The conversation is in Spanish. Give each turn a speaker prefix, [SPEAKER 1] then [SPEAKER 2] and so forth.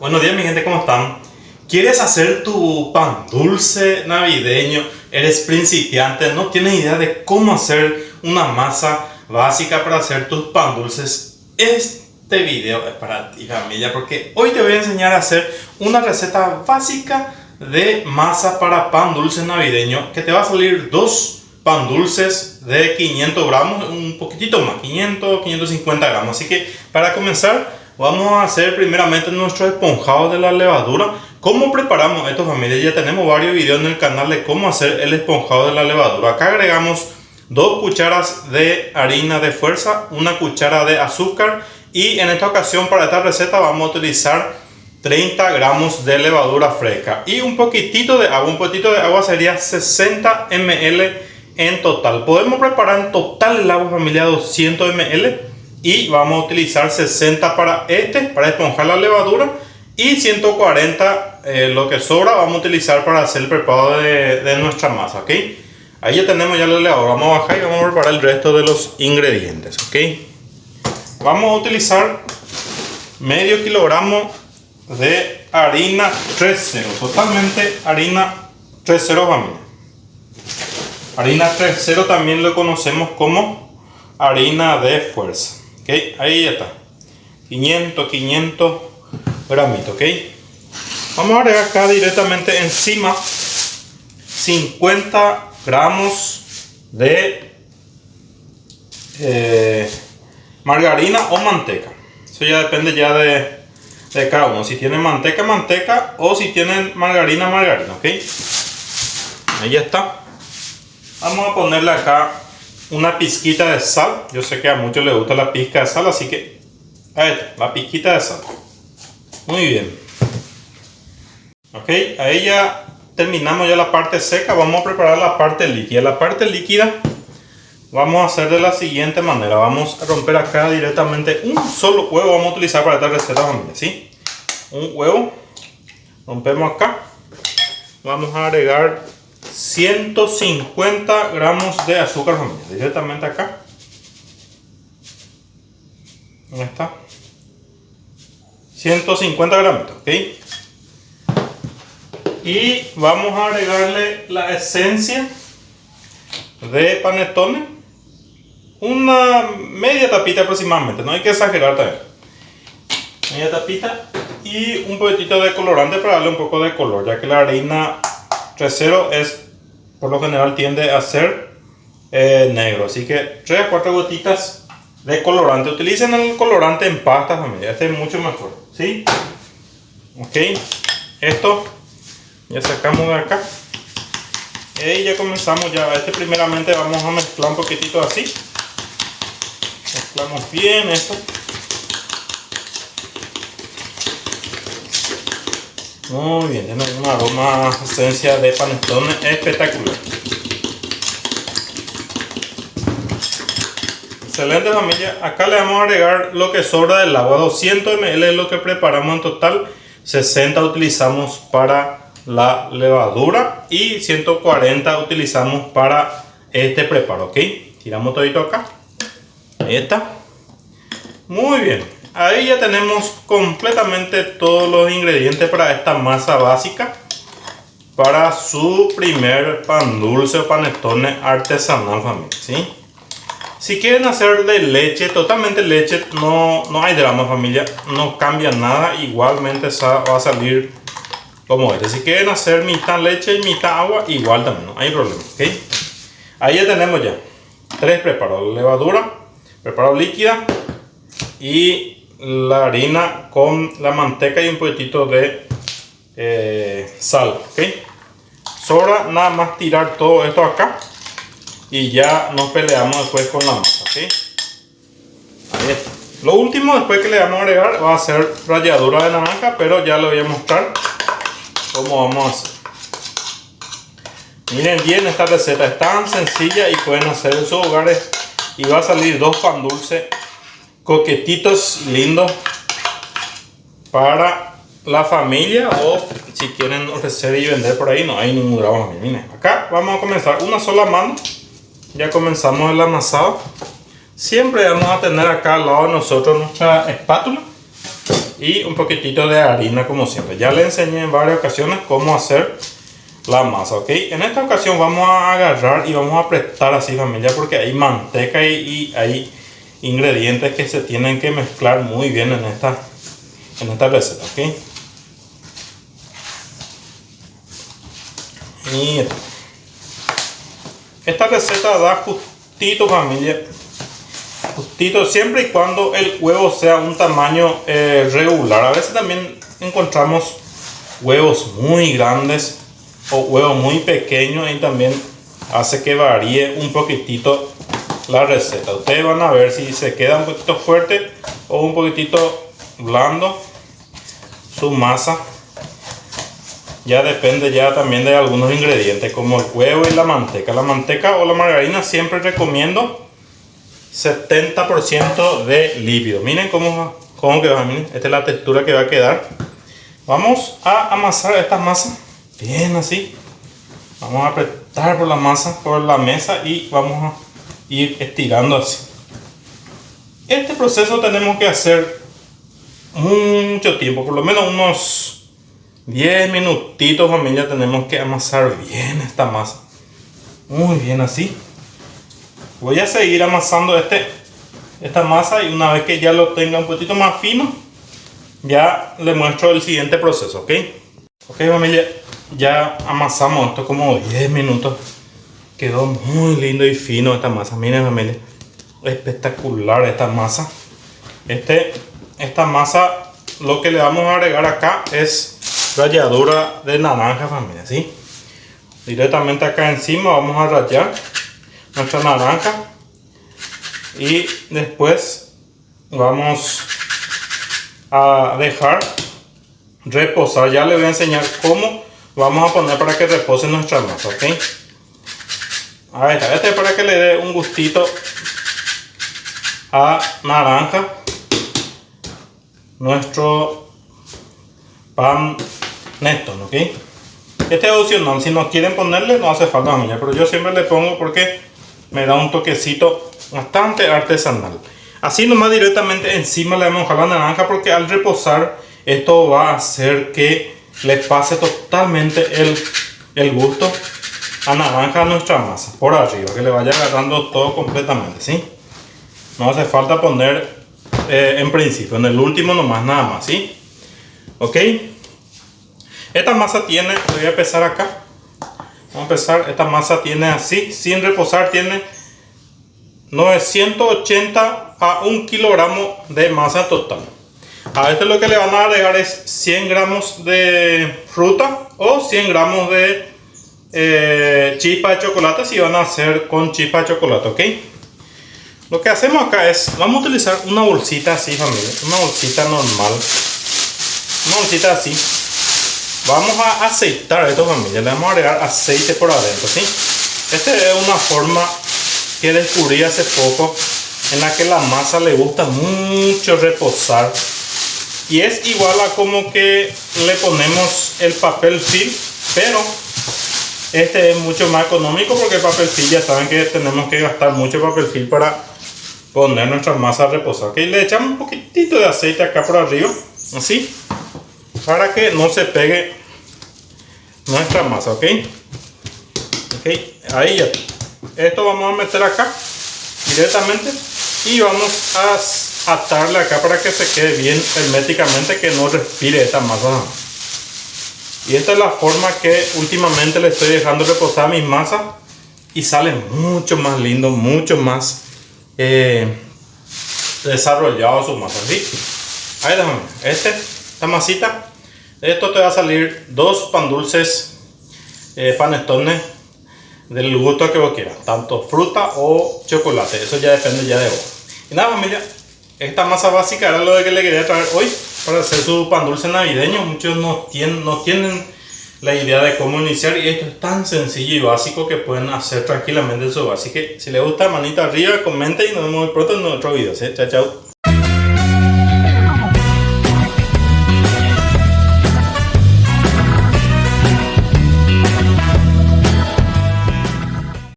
[SPEAKER 1] Buenos días, mi gente, ¿cómo están? ¿Quieres hacer tu pan dulce navideño? ¿Eres principiante? ¿No tienes idea de cómo hacer una masa básica para hacer tus pan dulces? Este video es para ti, familia, porque hoy te voy a enseñar a hacer una receta básica de masa para pan dulce navideño, que te va a salir dos pan dulces de 500 gramos, un poquitito más, 550 gramos. Así que para comenzar vamos a hacer primeramente nuestro esponjado de la levadura. ¿Cómo preparamos esto, familia? Ya tenemos varios videos en el canal de cómo hacer el esponjado de la levadura. Acá agregamos 2 cucharas de harina de fuerza, 1 cuchara de azúcar, y en esta ocasión para esta receta vamos a utilizar 30 gramos de levadura fresca y un poquitito de agua. Un poquitito de agua sería 60 ml en total. Podemos preparar en total el agua, familia, 200 ml. Y vamos a utilizar 60 para esponjar la levadura, y 140 lo que sobra vamos a utilizar para hacer el preparado de nuestra masa, ¿ok? Ahí ya tenemos ya la levadura. Vamos a bajar y vamos a preparar el resto de los ingredientes, ¿ok? Vamos a utilizar medio kilogramo de harina 3.0, totalmente harina 3.0, familia. Harina 3.0 también lo conocemos como harina de fuerza. Ok, ahí ya está, 500 gramitos, ok. Vamos a agregar acá directamente encima 50 gramos de margarina o manteca. Eso ya depende ya de cada uno, si tienen manteca o si tienen margarina, ok. Ahí ya está. Vamos a ponerle acá una pizquita de sal. Yo sé que a muchos les gusta la pizca de sal, así que ahí está, la pizquita de sal. Muy bien. Ok, ahí ya terminamos ya la parte seca. Vamos a preparar la parte líquida. La parte líquida vamos a hacer de la siguiente manera. Vamos a romper acá directamente un solo huevo. Vamos a utilizar para esta receta, familia, ¿sí? Un huevo. Rompemos acá. Vamos a agregar 150 gramos de azúcar, familia, directamente acá. Ahí está, 150 gramos, ok. Y vamos a agregarle la esencia de panettone, una media tapita aproximadamente, no hay que exagerar también, media tapita, y un poquitito de colorante para darle un poco de color, ya que la harina 3.0 es, por lo general, tiende a ser negro. Así que 3 a 4 gotitas de colorante. Utilicen el colorante en pasta, familia. Este es mucho mejor, ¿sí? Ok. Esto ya sacamos de acá. Y ya comenzamos ya. Primeramente vamos a mezclar un poquitito así. Mezclamos bien esto. Muy bien, tiene un aroma, esencia de panettone espectacular. Excelente, familia. Acá le vamos a agregar lo que sobra del agua. 200 ml es lo que preparamos en total. 60 utilizamos para la levadura y 140 utilizamos para este preparo, ok. Tiramos todito acá. Ahí está. Muy bien. Ahí ya tenemos completamente todos los ingredientes para esta masa básica para su primer pan dulce o panettone artesanal, familia, ¿sí? Si quieren hacer de leche, totalmente leche, no hay drama, familia, no cambia nada, igualmente va a salir como este. Si quieren hacer mitad leche y mitad agua, igual también, no hay problema, ¿ok? Ahí ya tenemos ya 3 preparados: levadura, preparado líquida y la harina con la manteca y un poquitito de sal, ¿ok? Sobra nada más tirar todo esto acá y ya nos peleamos después con la masa, ¿ok? Ahí está. Lo último después que le vamos a agregar va a ser ralladura de naranja, pero ya les voy a mostrar cómo vamos a hacer. Miren bien, esta receta es tan sencilla y pueden hacer en sus hogares y va a salir 2 pan dulces coquetitos, lindos para la familia, o si quieren ofrecer y vender por ahí, no hay ningún drama. Miren, acá vamos a comenzar una sola mano. Ya comenzamos el amasado. Siempre vamos a tener acá al lado de nosotros nuestra espátula y un poquitito de harina como siempre. Ya le enseñé en varias ocasiones cómo hacer la masa, ¿ok? En esta ocasión vamos a agarrar y vamos a apretar así, familia, porque hay manteca y hay ingredientes que se tienen que mezclar muy bien en esta receta, ¿ok? Y esta receta da justito, familia, justito, siempre y cuando el huevo sea un tamaño regular. A veces también encontramos huevos muy grandes o huevos muy pequeños y también hace que varíe un poquitito la receta. Ustedes van a ver si se queda un poquito fuerte o un poquitito blando su masa. Ya depende ya también de algunos ingredientes como el huevo y la manteca. La manteca o la margarina siempre recomiendo 70% de líquido. Miren cómo queda, miren. Esta es la textura que va a quedar. Vamos a amasar esta masa bien así. Vamos a apretar por la masa, por la mesa, y vamos a ir estirando así. Este proceso tenemos que hacer mucho tiempo, por lo menos unos 10 minutitos, familia. Tenemos que amasar bien esta masa, muy bien así. Voy a seguir amasando esta masa, y una vez que ya lo tenga un poquito más fino, ya le muestro el siguiente proceso, ¿ok? Ok, familia, ya amasamos esto como 10 minutos. Quedó muy lindo y fino esta masa. Miren, familia, espectacular esta masa. Esta masa, lo que le vamos a agregar acá es ralladura de naranja, familia, ¿sí? Directamente acá encima vamos a rallar nuestra naranja, y después vamos a dejar reposar. Ya les voy a enseñar cómo vamos a poner para que repose nuestra masa, ¿ok? Ahí está. Este es para que le dé un gustito a naranja nuestro pan Neston, ¿ok? Este es opcional, si no quieren ponerle no hace falta, familia, pero yo siempre le pongo porque me da un toquecito bastante artesanal. Así nomás directamente encima le vamos a dejar la naranja, porque al reposar esto va a hacer que le pase totalmente el gusto a naranja a nuestra masa por arriba, que le vaya agarrando todo completamente, ¿sí? No hace falta poner en principio, en el último nomás, nada más, ¿sí? Ok. Esta masa tiene, voy a pesar acá. Vamos a pesar, esta masa tiene así, sin reposar, tiene 980 a 1 kilogramo de masa total. A esto lo que le van a agregar es 100 gramos de fruta o 100 gramos de chispa de chocolate, si van a hacer con chispa de chocolate, ¿ok? Lo que hacemos acá es, vamos a utilizar una bolsita así, familia, una bolsita normal, una bolsita así. Vamos a aceitar esto, familia, le vamos a agregar aceite por adentro, ¿sí? Esta es una forma que descubrí hace poco, en la que la masa le gusta mucho reposar, y es igual a como que le ponemos el papel film, pero este es mucho más económico, porque el papel film ya saben que tenemos que gastar mucho papel film para poner nuestra masa a reposar, ¿ok? Le echamos un poquitito de aceite acá por arriba, así, para que no se pegue nuestra masa, ¿ok? Ok, ahí ya. Esto vamos a meter acá directamente, y vamos a atarle acá para que se quede bien herméticamente, que no respire esta masa. Y esta es la forma que últimamente le estoy dejando reposar mis masas, y sale mucho más lindo, mucho más desarrollado su masa, ¿sí? Ahí déjame, esta masita, esto te va a salir 2 pan dulces, panetones del gusto que vos quieras, tanto fruta o chocolate, eso ya depende ya de vos. Y nada, familia, esta masa básica era lo que le quería traer hoy para hacer su pan dulce navideño. Muchos no tienen la idea de cómo iniciar, y esto es tan sencillo y básico que pueden hacer tranquilamente eso. Así que si les gusta, manita arriba, comenten, y nos vemos muy pronto en otro video, ¿sí? Chao, chao.